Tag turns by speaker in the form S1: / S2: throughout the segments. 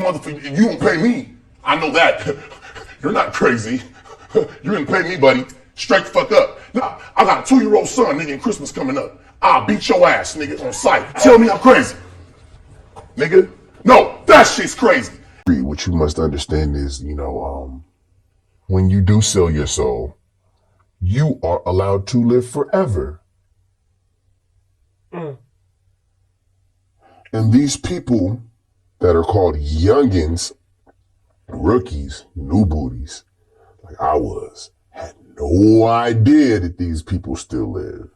S1: motherfucker, you don't pay me. I know that. You're not crazy. You didn't pay me, buddy. Straight the fuck up. Nah, I got a 2-year-old son, nigga, and Christmas coming up. I'll beat your ass, nigga, on sight. Tell me I'm crazy. Nigga? No, that shit's crazy. What you must understand is, when you do sell your soul, you are allowed to live forever. And these people that are called youngins, rookies, new booties, like I was, had no idea that these people still live.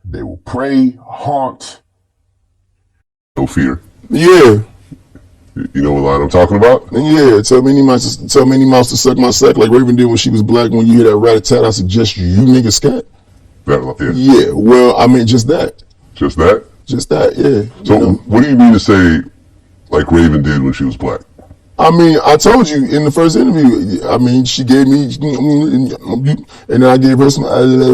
S1: They will pray, haunt. No fear. Yeah. You know what line I'm talking about? Yeah, tell Minnie Mouse to suck my sack like Raven did when she was black. When you hear that rat-a-tat, I suggest you niggas scat. That right there? Yeah, well, I mean, just that. Just that? Just that, yeah. So what do you mean to say like Raven did when she was black? I mean, I told you in the first interview, I mean, she gave me, and then I gave her some, I do, yeah.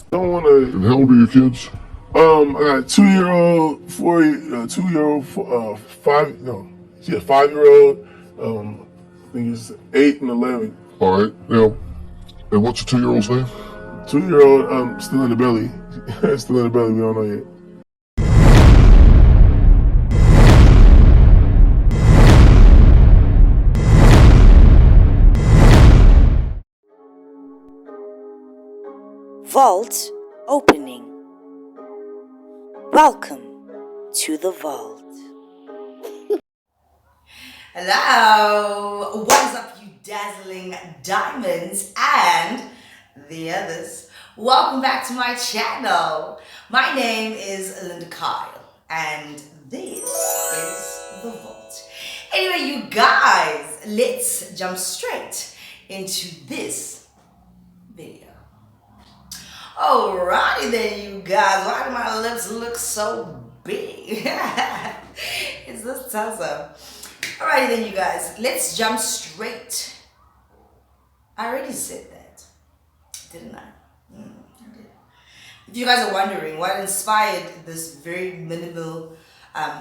S1: Don't want to. And how old are your kids? I got a 2-year-old, 2-year-old, 5-year-old, I think it's 8 and 11. All right, now, and what's your 2-year-old's name? 2-year-old, still in the belly. Still in the belly, we don't know yet.
S2: Vault opening. Welcome to the vault. Hello, what's up, you dazzling diamonds and the others? Welcome back to my channel. My name is Linda Kyle, and this is the vault. Anyway, you guys, let's jump straight into this video. Alrighty then, you guys. Why do my lips look so big? It's this tussle. Alrighty then, you guys. Let's jump straight. I already said that, didn't I? I did. If you guys are wondering what inspired this very minimal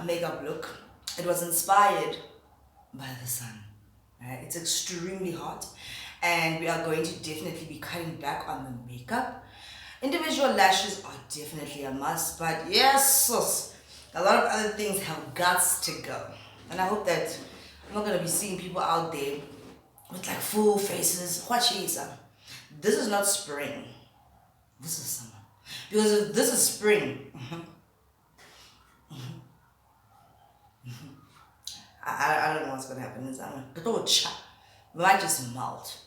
S2: makeup look, it was inspired by the sun. Right? It's extremely hot, and we are going to definitely be cutting back on the makeup. Individual lashes are definitely a must, but yes, a lot of other things have guts to go. And I hope that I'm not going to be seeing people out there with like full faces. What is this is not spring. This is summer. Because if this is spring, I don't know what's going to happen in summer. We might just melt.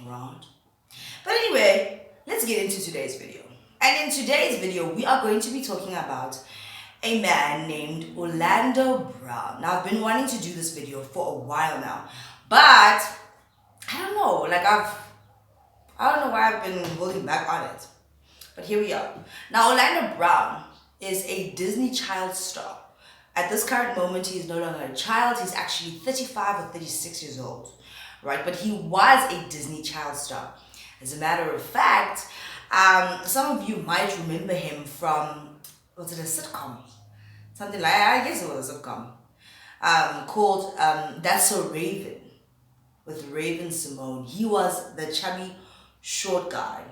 S2: Right? But anyway, let's get into today's video. And in today's video, we are going to be talking about a man named Orlando Brown. Now, I've been wanting to do this video for a while now, but I don't know, like I don't know why I've been holding back on it. But here we are. Now, Orlando Brown is a Disney child star. At this current moment, he is no longer a child. He's actually 35 or 36 years old, right? But he was a Disney child star. As a matter of fact, some of you might remember him from, was it a sitcom? Something like, I guess it was a sitcom, called That's So Raven, with Raven Simone. He was the chubby, short guy.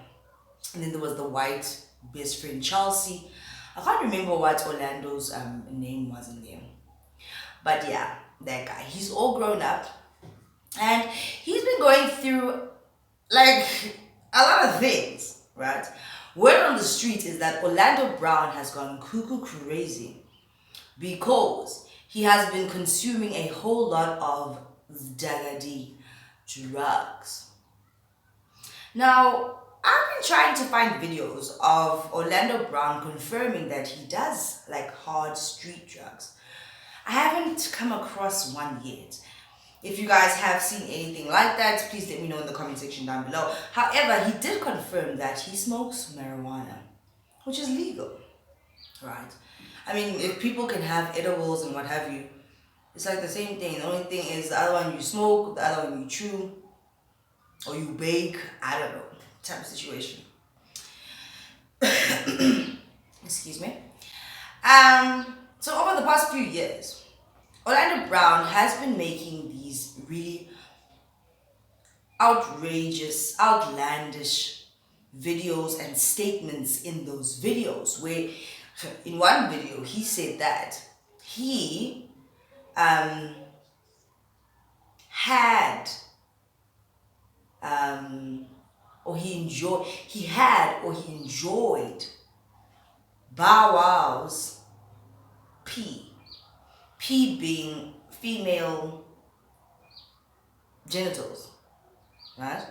S2: And then there was the white best friend, Chelsea. I can't remember what Orlando's name was in there. But yeah, that guy. He's all grown up. And he's been going through, like, a lot of things, right? Word on the street is that Orlando Brown has gone cuckoo crazy because he has been consuming a whole lot of Zdagadi drugs. Now, I've been trying to find videos of Orlando Brown confirming that he does like hard street drugs. I haven't come across one yet. If you guys have seen anything like that, please let me know in the comment section down below. However, he did confirm that he smokes marijuana, which is legal, right? I mean, if people can have edibles and what have you, it's like the same thing. The only thing is the other one you smoke, the other one you chew, or you bake, I don't know. type of situation. Excuse me. So over the past few years, Orlando Brown has been making these really outrageous, outlandish videos and statements in those videos where in one video he said that he had he enjoyed Bow Wow's P being female genitals, right?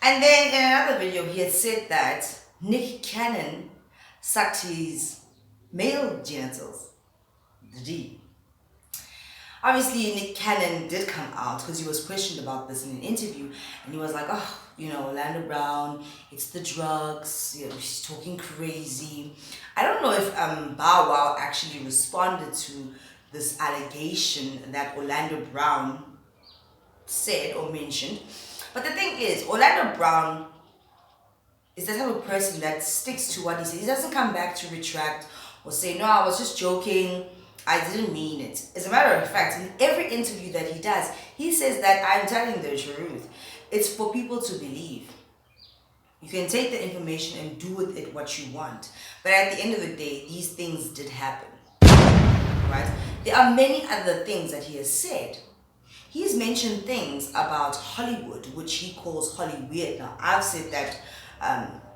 S2: And then in another video he had said that Nick Cannon sucked his male genitals, the D. Obviously, Nick Cannon did come out because he was questioned about this in an interview, and he was like, "Oh, Orlando Brown, it's the drugs. She's talking crazy." I don't know if Bow Wow actually responded to this allegation that Orlando Brown said or mentioned, but the thing is, Orlando Brown is the type of person that sticks to what he says. He doesn't come back to retract or say, "No, I was just joking. I didn't mean it." As a matter of fact, in every interview that he does, he says that I'm telling the truth. It's for people to believe. You can take the information and do with it what you want. But at the end of the day, these things did happen. Right? There are many other things that he has said. He's mentioned things about Hollywood, which he calls Hollyweird. Now, I've said that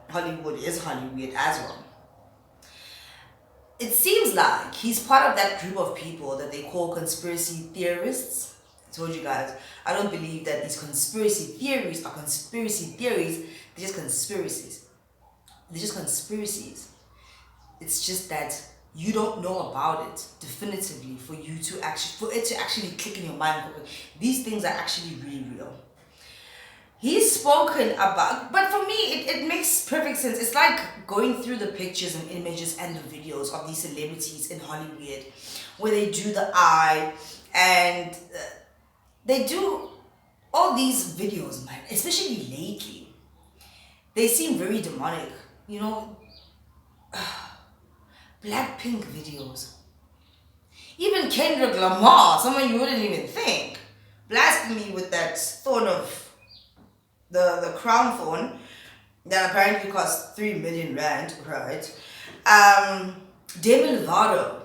S2: Hollywood is Hollyweird as well. It seems like he's part of that group of people that they call conspiracy theorists. I told you guys, I don't believe that these conspiracy theories are conspiracy theories. They're just conspiracies. They're just conspiracies. It's just that you don't know about it definitively for it to actually click in your mind. These things are actually really real. He's spoken about, but for me, it makes perfect sense. It's like going through the pictures and images and the videos of these celebrities in Hollywood, where they do the eye and they do all these videos, man, especially lately. They seem very demonic, Blackpink videos. Even Kendrick Lamar, someone you wouldn't even think, blasphemy with that thorn of the crown thorn that apparently cost 3 million rand, right? Demi Lovato,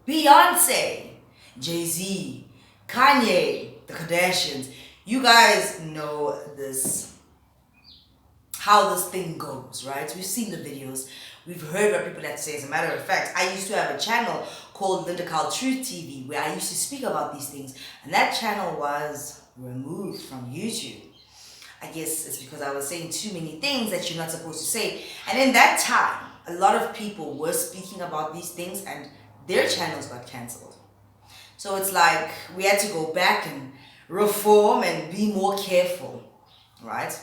S2: Beyonce, Jay-Z, Kanye, the Kardashians. You guys know this, how this thing goes, right? We've seen the videos. We've heard what people have to say. As a matter of fact, I used to have a channel called Linda Carl Truth TV where I used to speak about these things, and that channel was removed from YouTube. I guess it's because I was saying too many things that you're not supposed to say. And in that time, a lot of people were speaking about these things and their channels got cancelled. So it's like we had to go back and reform and be more careful, right?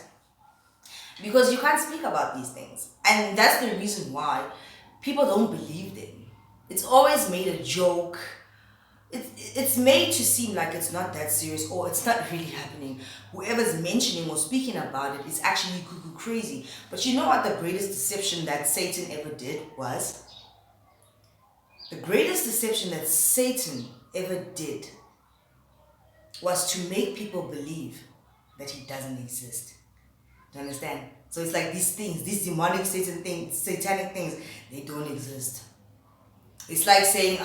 S2: Because you can't speak about these things. And that's the reason why people don't believe them. It's always made a joke. It's made to seem like it's not that serious or it's not really happening. Whoever's mentioning or speaking about it is actually cuckoo crazy. But you know what the greatest deception that Satan ever did was? The greatest deception that Satan ever did was to make people believe that he doesn't exist. Do you understand? So it's like these things, these demonic satanic things, they don't exist. It's like saying,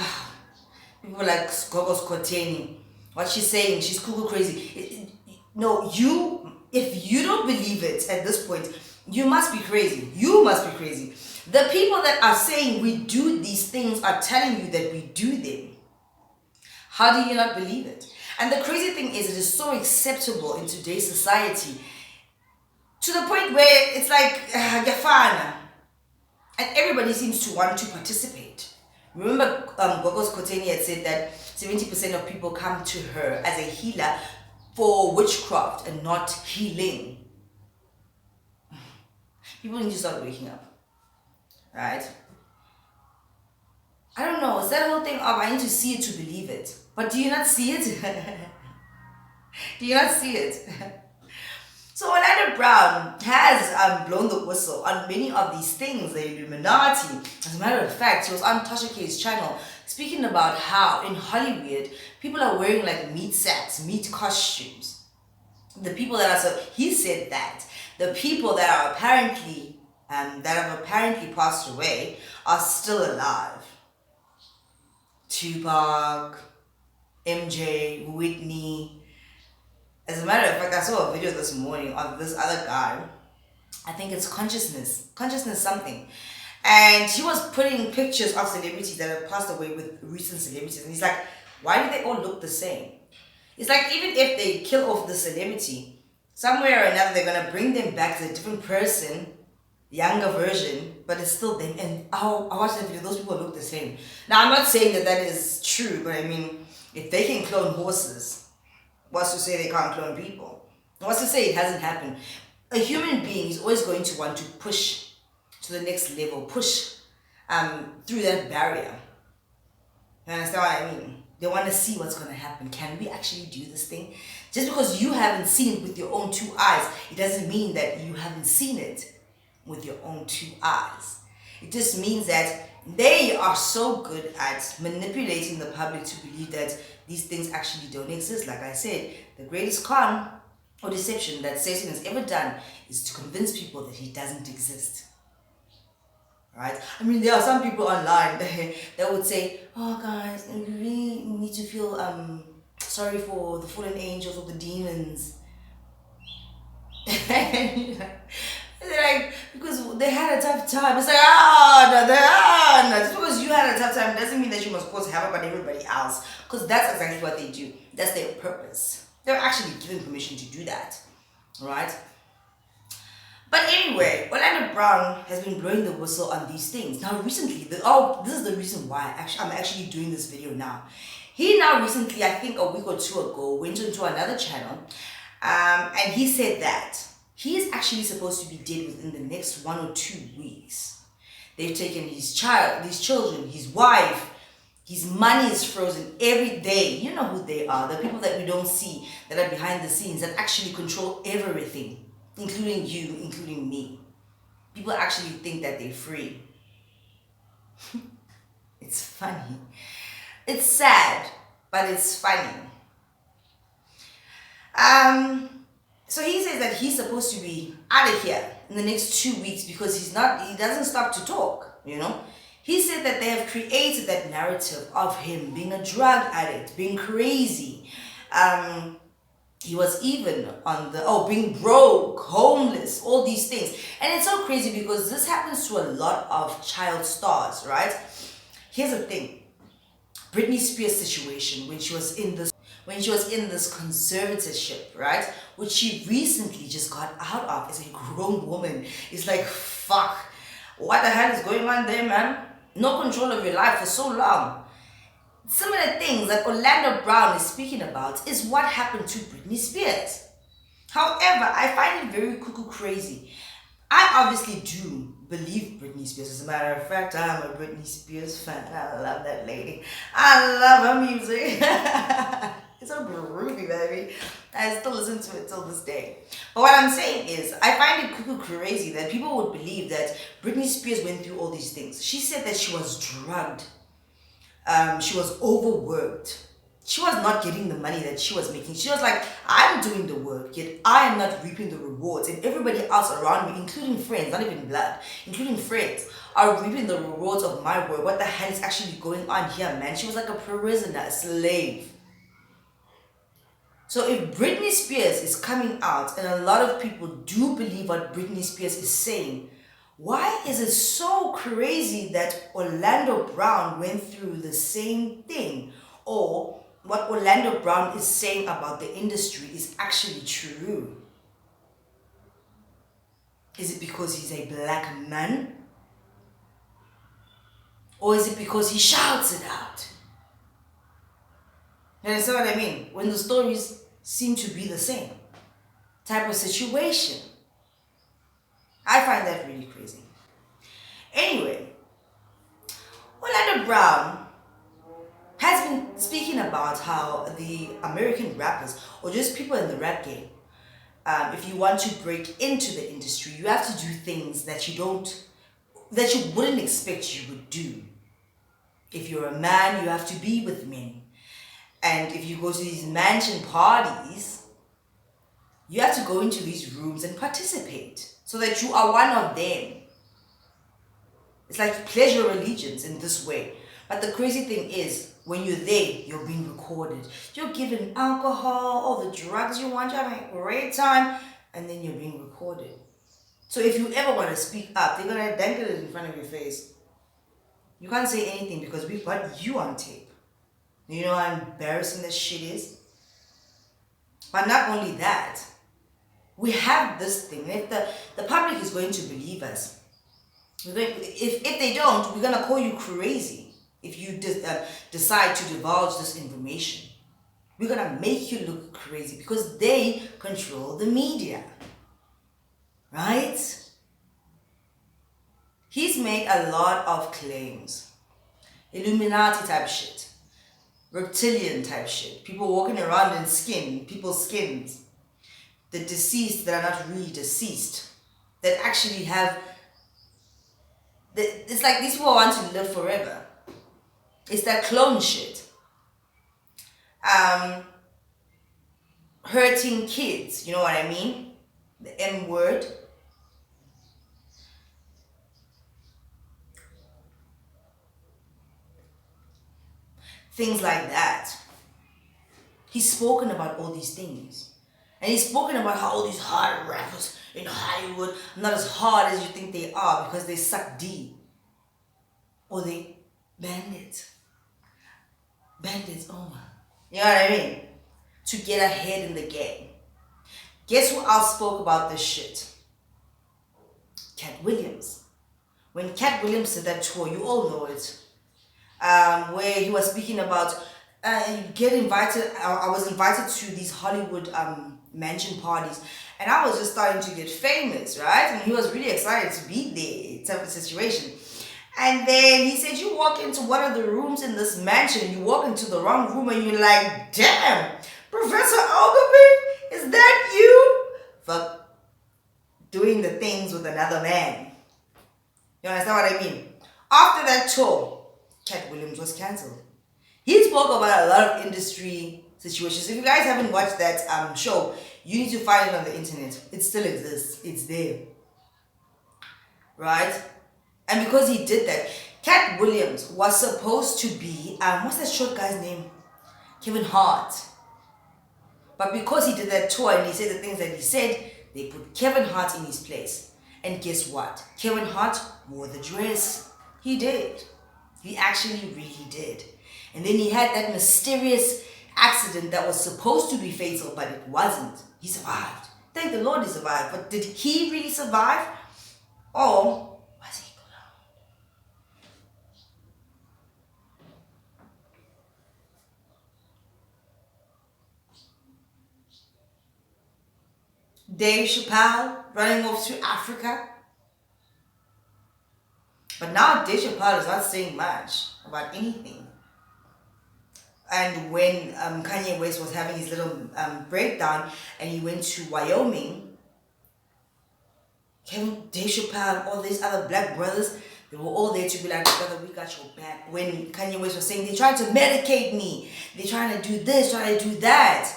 S2: people like Gogos Koteni, what she's saying, she's cuckoo crazy. If you don't believe it at this point, you must be crazy. You must be crazy. The people that are saying we do these things are telling you that we do them. How do you not believe it? And the crazy thing is, it is so acceptable in today's society to the point where it's like, Gafana. And everybody seems to want to participate. Remember, Gogos Koteni had said that 70% of people come to her as a healer for witchcraft and not healing. People need to start waking up. Right? I don't know. It's that whole thing of I need to see it to believe it. But do you not see it? Do you not see it? So Orlando Brown has blown the whistle on many of these things, the Illuminati. As a matter of fact, he was on Tasha K's channel speaking about how in Hollywood people are wearing like meat sacks, meat costumes. The people that are he said that the people that are apparently that have apparently passed away are still alive. Tupac, MJ, Whitney. As a matter of fact, I saw a video this morning of this other guy. I think it's consciousness something. And he was putting pictures of celebrities that have passed away with recent celebrities. And he's like, why do they all look the same? It's like even if they kill off the celebrity, somewhere or another they're going to bring them back to a different person, younger version, but it's still them. And I watched that video, those people look the same. Now, I'm not saying that that is true, but I mean, if they can clone horses, what's to say they can't clone people? What's to say it hasn't happened? A human being is always going to want to push to the next level, push through that barrier. You understand what I mean? They want to see what's going to happen. Can we actually do this thing? Just because you haven't seen it with your own two eyes, it doesn't mean that you haven't seen it with your own two eyes. It just means that they are so good at manipulating the public to believe that these things actually don't exist. Like I said, the greatest con or deception that Satan has ever done is to convince people that he doesn't exist. Right? I mean, there are some people online that would say, oh guys, we really need to feel sorry for the fallen angels or the demons. And they're like, because they had a tough time. It's like, no. Just because you had a tough time doesn't mean that you must cause havoc on everybody else. Because that's exactly what they do. That's their purpose. They're actually given permission to do that. Right? But anyway, Orlando Brown has been blowing the whistle on these things. Now recently, this is the reason why I'm actually doing this video now. He now recently, I think a week or two ago, went into another channel and he said that he is actually supposed to be dead within the next 1 or 2 weeks. They've taken his children, his wife, his money is frozen every day. You know who they are, the people that we don't see, that are behind the scenes, that actually control everything. Including you, including me. People actually think that they're free. It's funny. It's sad, but it's funny. So he says that he's supposed to be out of here in the next 2 weeks because he doesn't stop to talk, you know. He said that they have created that narrative of him being a drug addict, being crazy. He was even on being broke, homeless, all these things. And it's so crazy because this happens to a lot of child stars, right? Here's the thing. Britney Spears' situation when she was in this conservatorship, right? Which she recently just got out of as a grown woman. It's like, fuck. What the hell is going on there, man? No control of your life for so long. Some of the things that Orlando Brown is speaking about is what happened to Britney Spears. However, I find it very cuckoo crazy. I obviously do believe Britney Spears. As a matter of fact, I'm a Britney Spears fan. I love that lady. I love her music. It's so groovy, baby. I still listen to it till this day. But what I'm saying is, I find it cuckoo crazy that people would believe that Britney Spears went through all these things. She said that she was drugged. She was overworked. She was not getting the money that she was making. She was like, I'm doing the work, yet I am not reaping the rewards. And everybody else around me, including friends, not even blood, including friends, are reaping the rewards of my work. What the hell is actually going on here, man? She was like a prisoner, a slave. So if Britney Spears is coming out, and a lot of people do believe what Britney Spears is saying, why is it so crazy that Orlando Brown went through the same thing? Or what Orlando Brown is saying about the industry is actually true? Is it because he's a black man? Or is it because he shouts it out? You understand what I mean? When the stories seem to be the same type of situation. I find that really crazy. Anyway, Orlando Brown has been speaking about how the American rappers, or just people in the rap game, if you want to break into the industry, you have to do things that you wouldn't expect you would do. If you're a man, you have to be with men. And if you go to these mansion parties, you have to go into these rooms and participate so that you are one of them. It's like pledge your allegiance in this way. But the crazy thing is, when you're there, you're being recorded. You're given alcohol, all the drugs you want, you're having a great time, and then you're being recorded. So if you ever want to speak up, they're going to dangle it in front of your face. You can't say anything because we've got you on tape. You know how embarrassing this shit is? But not only that, we have this thing. If the public is going to believe us, if they don't, we're going to call you crazy if you decide to divulge this information. We're going to make you look crazy because they control the media. Right? He's made a lot of claims. Illuminati type shit. Reptilian type shit. People walking around in people's skins. The deceased that are not really deceased. That actually have... It's like these people want to live forever. It's that clone shit. Hurting kids, you know what I mean? The M word. Things like that. He's spoken about all these things. And he's spoken about how all these hard rappers in Hollywood are not as hard as you think they are because they suck D. Or they bandits. Bandits, oh my. You know what I mean? To get ahead in the game. Guess who else spoke about this shit? Cat Williams. When Cat Williams did that tour, you all know it. Where he was speaking about get invited. I was invited to these Hollywood mansion parties, and I was just starting to get famous, right? And he was really excited to be there, type of situation. And then he said, you walk into one of the rooms in this mansion, you walk into the wrong room, and you're like, damn, Professor Ogilvy, is that you? For doing the things with another man. You understand what I mean? After that tour, Cat Williams was cancelled. He spoke about a lot of industry situations. If you guys haven't watched that show, you need to find it on the internet. It still exists. It's there. Right? And because he did that, Cat Williams was supposed to be, what's that short guy's name? Kevin Hart. But because he did that tour and he said the things that he said, they put Kevin Hart in his place. And guess what? Kevin Hart wore the dress. He did. He actually really did. And then he had that mysterious accident that was supposed to be fatal, but it wasn't. He survived. Thank the Lord he survived. But did he really survive? Or was he cloned? Dave Chappelle running off to Africa. But now Dave Chappelle is not saying much about anything. And when Kanye West was having his little breakdown and he went to Wyoming, Dave Chappelle, all these other black brothers, they were all there to be like, brother, we got your back. When Kanye West was saying, they're trying to medicate me. They're trying to do this, trying to do that.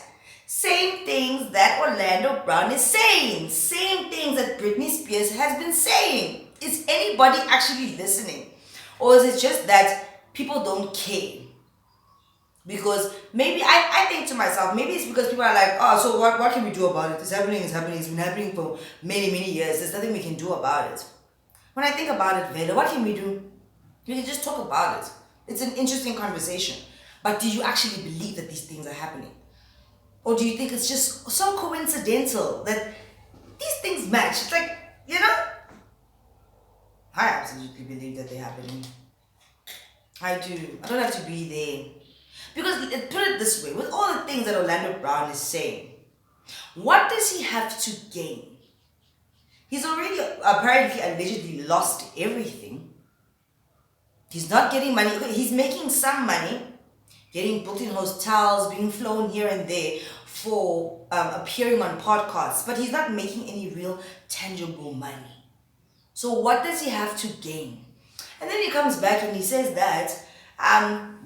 S2: Same things that Orlando Brown is saying. Same things that Britney Spears has been saying. Is anybody actually listening? Or is it just that people don't care? Because maybe, I think to myself, maybe it's because people are like, oh, so what can we do about it? It's happening, it's been happening for many, many years. There's nothing we can do about it. When I think about it, Veda, what can we do? We can just talk about it. It's an interesting conversation. But do you actually believe that these things are happening? Or do you think it's just so coincidental that these things match? It's like, you know? I absolutely believe that they're happening. I do. I don't have to be there. Because, put it this way, with all the things that Orlando Brown is saying, what does he have to gain? He's already apparently allegedly lost everything. He's not getting money. He's making some money, getting booked in hotels, being flown here and there for appearing on podcasts, but he's not making any real tangible money. So what does he have to gain? And then he comes back and he says that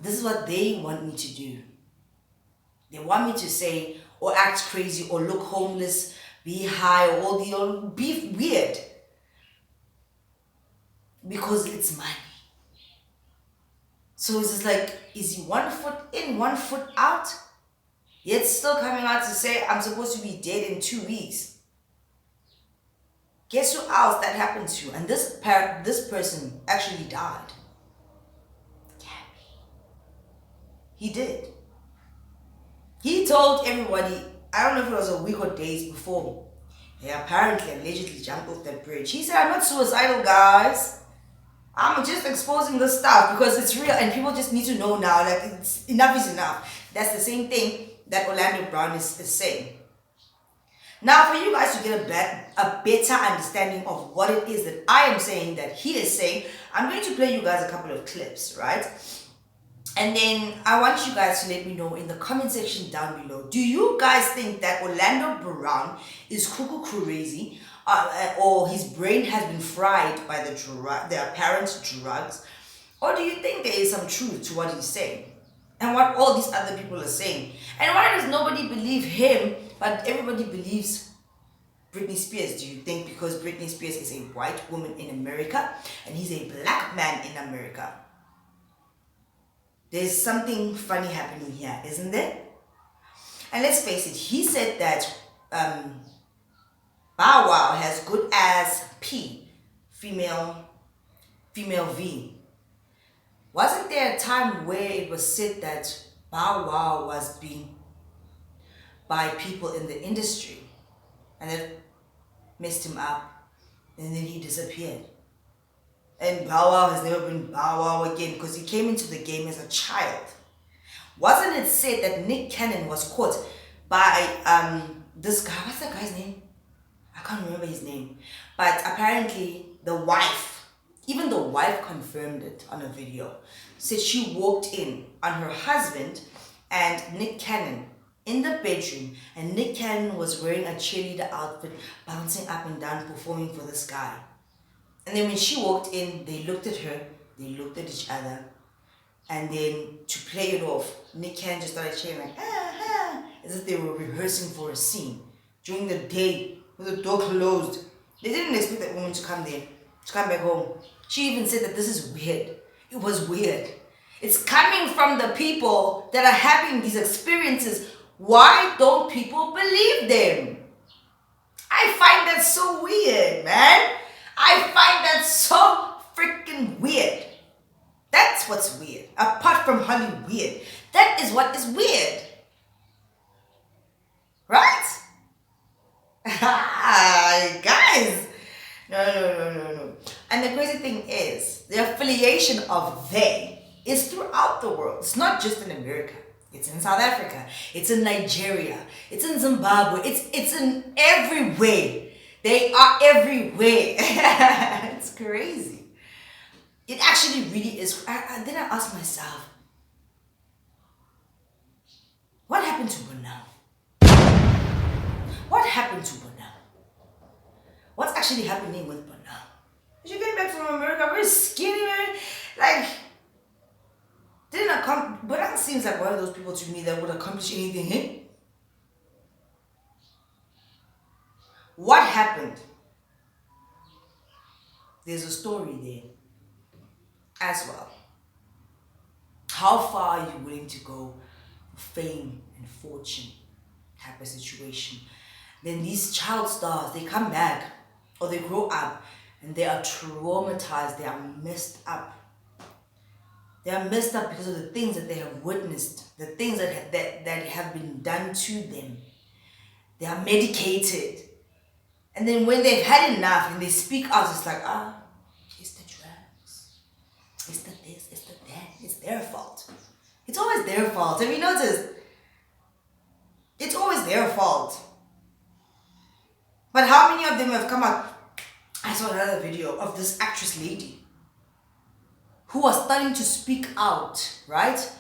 S2: this is what they want me to do. They want me to say or act crazy or look homeless, be high, or be weird because it's money. So it's just like, is he 1 foot in, 1 foot out? Yet still coming out to say, I'm supposed to be dead in 2 weeks. Guess who else that happened to? And this person actually died. Gabby. He did. He told everybody, I don't know if it was a week or days before, he apparently allegedly jumped off that bridge. He said, I'm not suicidal, guys. I'm just exposing this stuff because it's real and people just need to know now, like, enough is enough. That's the same thing that Orlando Brown is saying. Now, for you guys to get a better understanding of what it is that I am saying, that he is saying, I'm going to play you guys a couple of clips, right? And then I want you guys to let me know in the comment section down below. Do you guys think that Orlando Brown is cuckoo crazy, or his brain has been fried by the apparent drugs? Or do you think there is some truth to what he's saying and what all these other people are saying? And why does nobody believe him, but everybody believes Britney Spears? Do you think because Britney Spears is a white woman in America and he's a black man in America? There's something funny happening here, isn't there? And let's face it, he said that Bow Wow has good ass P, female V. Wasn't there a time where it was said that Bow Wow was being by people in the industry and it messed him up and then he disappeared? And Bow Wow has never been Bow Wow again because he came into the game as a child. Wasn't it said that Nick Cannon was caught by this guy? What's that guy's name? I can't remember his name. But apparently the wife, even the wife confirmed it on a video, said she walked in on her husband and Nick Cannon in the bedroom, and Nick Cannon was wearing a cheerleader outfit, bouncing up and down, performing for this guy. And then when she walked in, they looked at her, they looked at each other, and then to play it off, Nick Cannon just started cheering like, as if they were rehearsing for a scene. During the day, with the door closed, they didn't expect that woman to come there, to come back home. She even said that this is weird. It was weird. It's coming from the people that are having these experiences. Why don't people believe them? I find that so weird, man. I find that so freaking weird. That's what's weird. Apart from Holly weird. That is what is weird. Right? Guys. No. And the crazy thing is, the affiliation of they is throughout the world. It's not just in America. It's in South Africa. It's in Nigeria. It's in Zimbabwe. It's in everywhere. They are everywhere. It's crazy. It actually really is. Then I asked myself, what happened to Bonao? What happened to Bonao? What's actually happening with Bonao? She came back from America very skinny, man. Like, Bonao seems like one of those people to me that would accomplish anything, eh? What happened? There's a story there as well. How far are you willing to go for fame and fortune type of situation? Then these child stars, they come back or they grow up and they are traumatized, they are messed up. They are messed up because of the things that they have witnessed, the things that have been done to them. They are medicated. And then when they've had enough and they speak out, it's like, it's the drugs. It's the this, it's the that. It's their fault. It's always their fault. Have you noticed? It's always their fault. But how many of them have come out? I saw another video of this actress lady who was starting to speak out, right?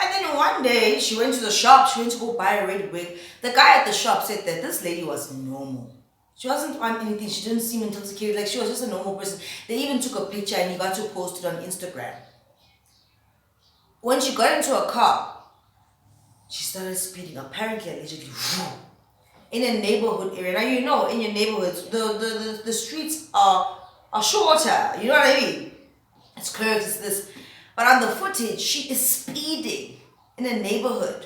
S2: And then one day, she went to the shop, she went to go buy a red wig. The guy at the shop said that this lady was normal. She wasn't on anything, she didn't seem intoxicated, like she was just a normal person. They even took a picture and he got to post it on Instagram. When she got into a car, she started speeding, apparently, allegedly, in a neighborhood area. Now, you know, in your neighborhoods, the streets are shorter, you know what I mean? It's curves, it's this. But on the footage, she is speeding in a neighborhood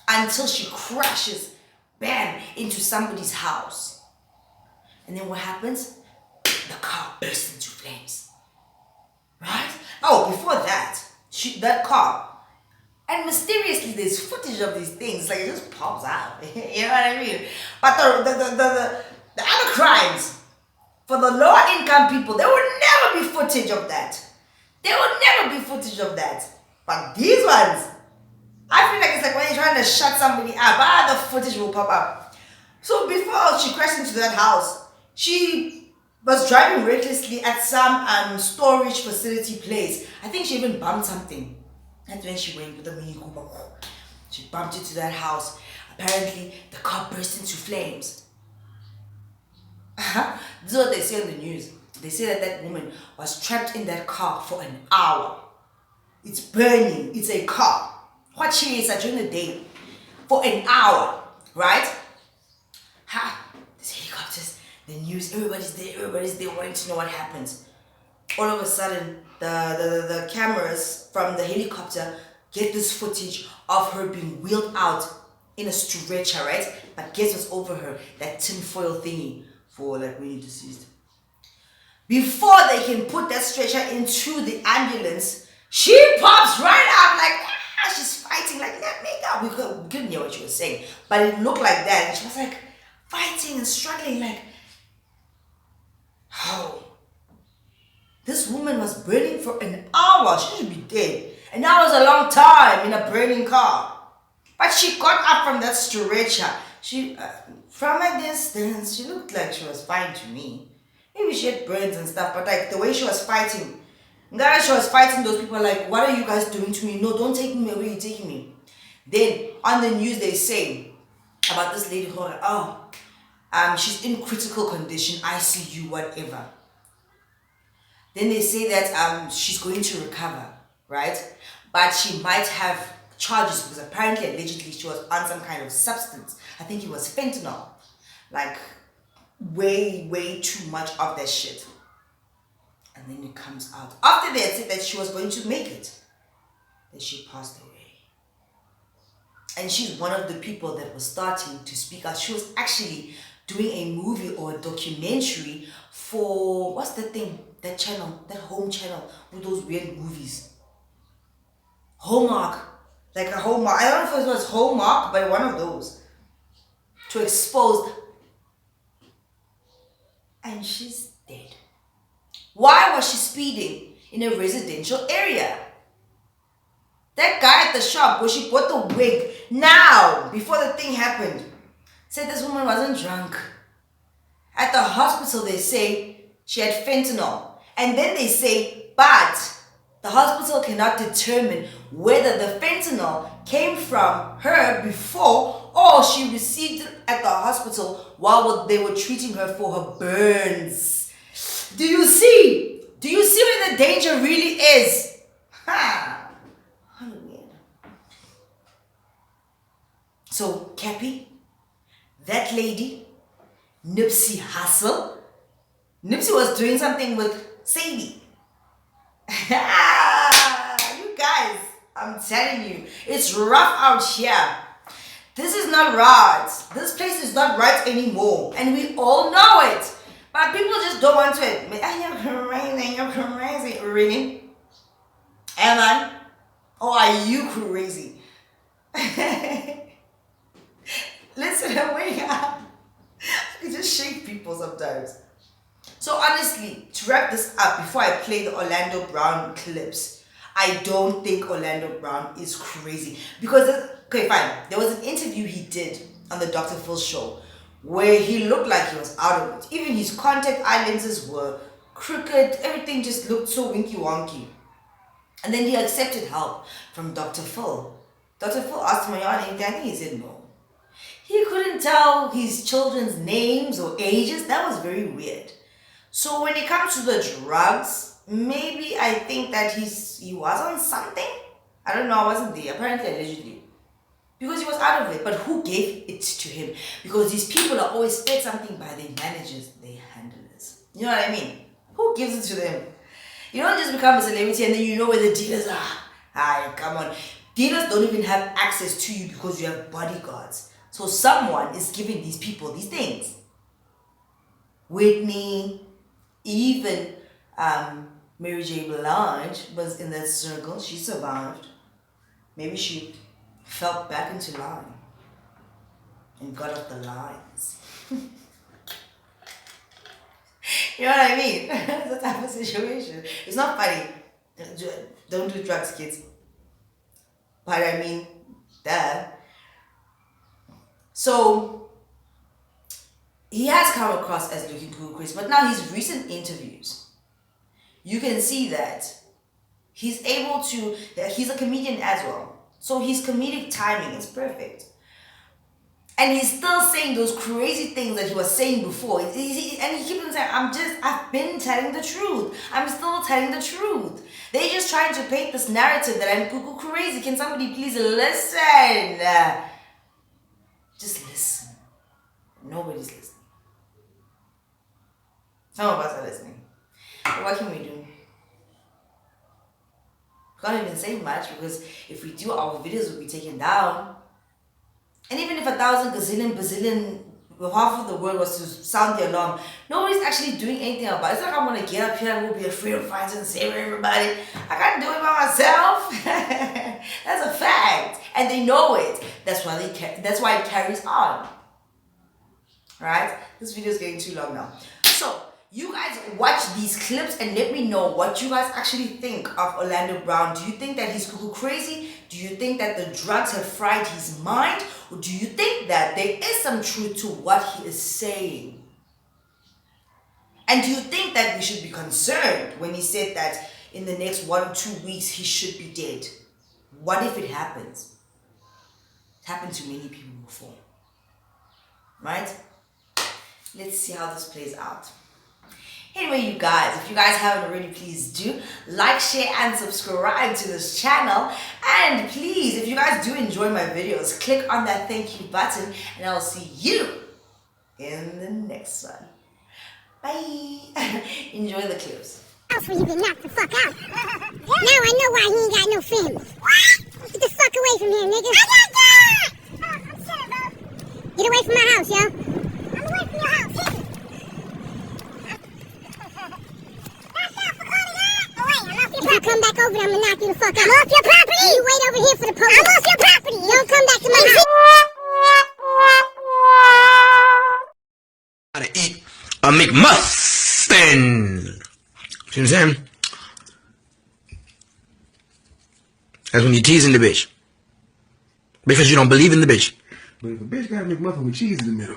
S2: until she crashes, bam, into somebody's house. And then what happens? The car bursts into flames. Right? Oh, before that, that car, and mysteriously there's footage of these things, like it just pops out. You know what I mean? But the other crimes, for the lower income people, there would never be footage of that. There would never be footage of that. But these ones, I feel like it's like when you're trying to shut somebody up, the footage will pop up. So before she crashed into that house, she was driving recklessly at some storage facility place. I think she even bumped something. That's when she went with the Mini Cooper. She bumped into that house. Apparently, the car burst into flames. This is what they say on the news. They say that that woman was trapped in that car for an hour. It's burning. It's a car. What she is during the day for an hour, right? There's helicopters, the news, everybody's there wanting to know what happens. All of a sudden, the cameras from the helicopter get this footage of her being wheeled out in a stretcher, right? But guess what's over her? That tinfoil thingy for like when you're deceased. Before they can put that stretcher into the ambulance, she pops right up like, she's fighting, like, let me go. We couldn't hear what she was saying, but it looked like that. And she was like fighting and struggling, like, oh. This woman was burning for an hour. She should be dead. And that was a long time in a burning car. But she got up from that stretcher. She, from a distance, she looked like she was fine to me. Maybe she had burns and stuff, but like the way she was fighting, those people like, what are you guys doing to me? No, don't take me away, you're taking me. Then on the news they say about this lady who, she's in critical condition, ICU, whatever. Then they say that she's going to recover, right? But she might have charges because apparently, allegedly, she was on some kind of substance. I think it was fentanyl. Like, way too much of that shit. And then it comes out. After they had said that she was going to make it, that she passed away. And she's one of the people that was starting to speak out. She was actually doing a movie or a documentary for, what's the thing? That channel, that home channel with those weird movies. Hallmark. Like a Hallmark. I don't know if it was Hallmark, but one of those. To expose. And she's dead. Why was she speeding in a residential area? That guy at the shop where she bought the wig now, before the thing happened, said this woman wasn't drunk. At the hospital, they say she had fentanyl. And then they say, but the hospital cannot determine whether the fentanyl came from her before or she received it at the hospital while they were treating her for her burns. Do you see? Do you see where the danger really is? Ha! So, Cappy, that lady, Nipsey Hussle, Nipsey was doing something with Sadie. You guys, I'm telling you, it's rough out here. This is not right. This place is not right anymore. And we all know it. But people just don't want to admit, you're crazy. Really? Am I? Or are you crazy? Listen, wake up. You just shake people sometimes. So honestly, to wrap this up, before I play the Orlando Brown clips, I don't think Orlando Brown is crazy. Because, okay, fine. There was an interview he did on the Dr. Phil show where he looked like he was out of it. Even his contact eye lenses were crooked. Everything just looked so winky wonky. And then he accepted help from Dr. Phil. Dr. Phil asked him, "Are you on anything?" I think he said no. He couldn't tell his children's names or ages. That was very weird. So when it comes to the drugs, maybe I think that he was on something. I don't know, I wasn't there. Apparently, allegedly. Because he was out of it. But who gave it to him? Because these people are always fed something by their managers, their handlers. You know what I mean? Who gives it to them? You don't just become a celebrity and then you know where the dealers are. Aye, come on. Dealers don't even have access to you because you have bodyguards. So someone is giving these people these things. Whitney, even Mary J. Blige was in that circle. She survived. Maybe she fell back into line and got off the lines. You know what I mean? That's the type of situation. It's not funny. Don't do drugs, kids. But I mean, that. So, he has come across as looking cool, Chris, but now his recent interviews, you can see that he's able to, he's a comedian as well. So his comedic timing is perfect. And he's still saying those crazy things that he was saying before. And he keeps on saying, I've been telling the truth. I'm still telling the truth. They're just trying to paint this narrative that I'm cuckoo crazy. Can somebody please listen? Just listen. Nobody's listening. Some of us are listening. But what can we do? We can't even say much because if we do, our videos will be taken down. And even if 1,000 gazillion bazillion, half of the world was to sound the alarm, nobody's actually doing anything about it. It's like I'm gonna get up here and we'll be afraid of fights and save everybody. I can't do it by myself. That's a fact, and they know it. That's why that's why it carries on. Right? This video is getting too long now. So you guys watch these clips and let me know what you guys actually think of Orlando Brown. Do you think that he's cuckoo crazy? Do you think that the drugs have fried his mind? Or do you think that there is some truth to what he is saying? And do you think that we should be concerned when he said that in the next 1 or 2 weeks he should be dead? What if it happens? It happened to many people before. Right? Let's see how this plays out. Anyway, you guys, if you guys haven't already, please do like, share, and subscribe to this channel. And please, if you guys do enjoy my videos, click on that thank you button, and I'll see you in the next one. Bye. Enjoy the clips.
S3: Else where you get knocked the fuck out. Now I know why he ain't got no family. What? Get the fuck away from here, nigga. I'm sorry, bro. Get away from my house, yo. I'm away from your house. Hit me. If you come back over there, I'm gonna knock you the fuck out. I'm off your property! You wait over here for the police. I'm off your property! You don't come back to my house.
S4: How to eat a McMuffin. See what I'm saying? That's when you're teasing the bitch. Because you don't believe in the bitch.
S5: But if a bitch got a McMuffin with cheese in the middle.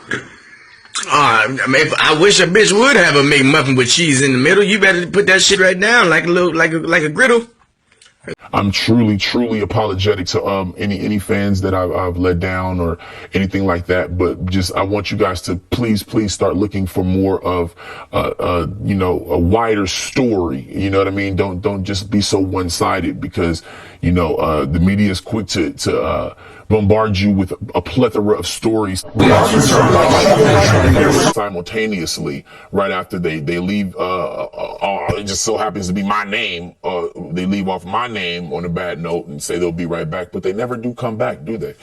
S4: I wish a bitch would have a McMuffin with cheese in the middle. You better put that shit right down like a griddle.
S1: I'm truly apologetic to any fans that I've let down or anything like that. But just I want you guys to please start looking for more of a wider story. You know what I mean? Don't just be so one-sided, because the media is quick to bombard you with a plethora of stories simultaneously right after they leave. It just so happens to be my name. They leave off my name on a bad note and say they'll be right back, but they never do come back, do they?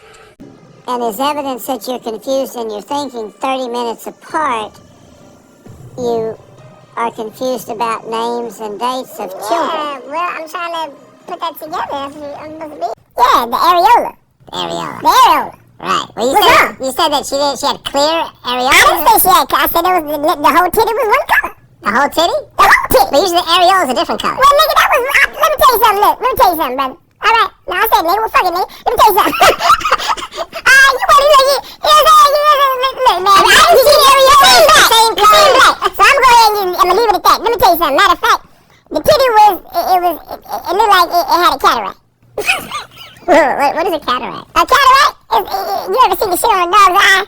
S3: And there's evidence that you're confused and you're thinking 30 minutes apart. You are confused about names and dates of children.
S6: Yeah, well, I'm trying to put that together. Yeah, the areola.
S3: The areola.
S6: The areola.
S3: Right. Well, you said that she had clear areola.
S6: I didn't say she had. I said it was the whole titty was one color.
S3: The whole titty?
S6: The whole titty.
S3: But usually the areola is a different color.
S6: Well, nigga, that was. Let me tell you something. Look, let me tell you something, brother. All right. Now I said, nigga, well, fuck it, nigga. Let me tell you something. You want to look? Look, man. I didn't see the areola. Same color. So I'm going to go ahead and I'm gonna leave it at that. Let me tell you something. Matter of fact, The titty was, it looked like it had a cataract. What is a cataract? A cataract? You ever seen the shit on a dog's eye?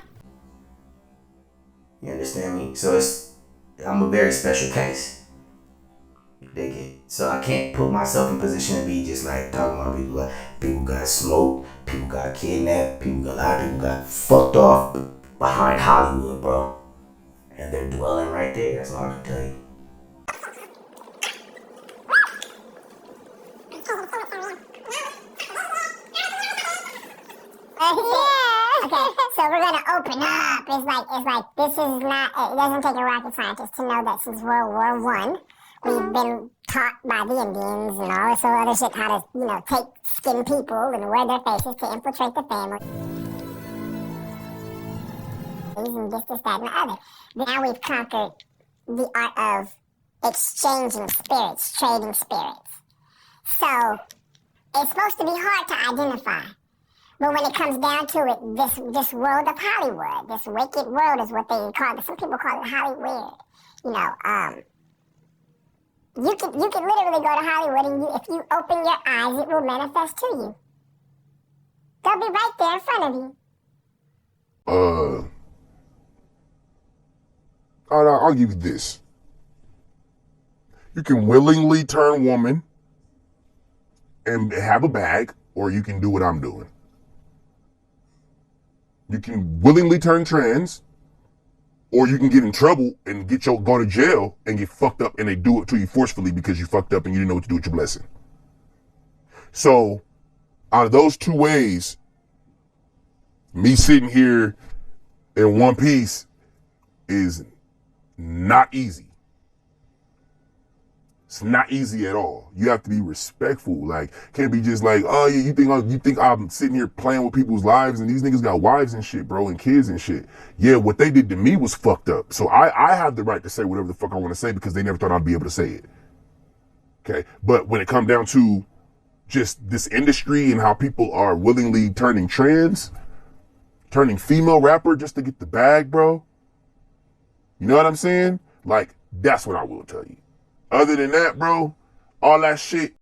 S7: You understand me? So I'm a very special case. You dig it? So I can't put myself in position to be just like talking about people. Like people got smoked, people got kidnapped, a lot of people got fucked off behind Hollywood, bro. And they're dwelling right there. That's all I can tell you.
S6: Okay, so we're gonna open up. It's like this is not. It doesn't take a rocket scientist to know that since World War One, we've been taught by the Indians and all this other shit how to, take skin people and wear their faces to infiltrate the family. And this, that, and the other. Now we've conquered the art of exchanging spirits, trading spirits. So it's supposed to be hard to identify. But when it comes down to it, this world of Hollywood, this wicked world is what they call it. Some people call it Hollywood. You can literally go to Hollywood and if you open your eyes, it will manifest to you. They'll be right there in front of you.
S1: I'll give you this. You can willingly turn woman and have a bag, or you can do what I'm doing. You can willingly turn trans, or you can get in trouble and go to jail and get fucked up, and they do it to you forcefully because you fucked up and you didn't know what to do with your blessing. So, out of those two ways, me sitting here in one piece is not easy. It's not easy at all. You have to be respectful. Like, can't be just like, oh yeah, you think I'm sitting here playing with people's lives, and these niggas got wives and shit, bro, and kids and shit. Yeah, what they did to me was fucked up. So I have the right to say whatever the fuck I want to say because they never thought I'd be able to say it. Okay, but when it comes down to just this industry and how people are willingly turning trans, turning female rapper just to get the bag, bro. You know what I'm saying? Like, that's what I will tell you. Other than that, bro, all that shit,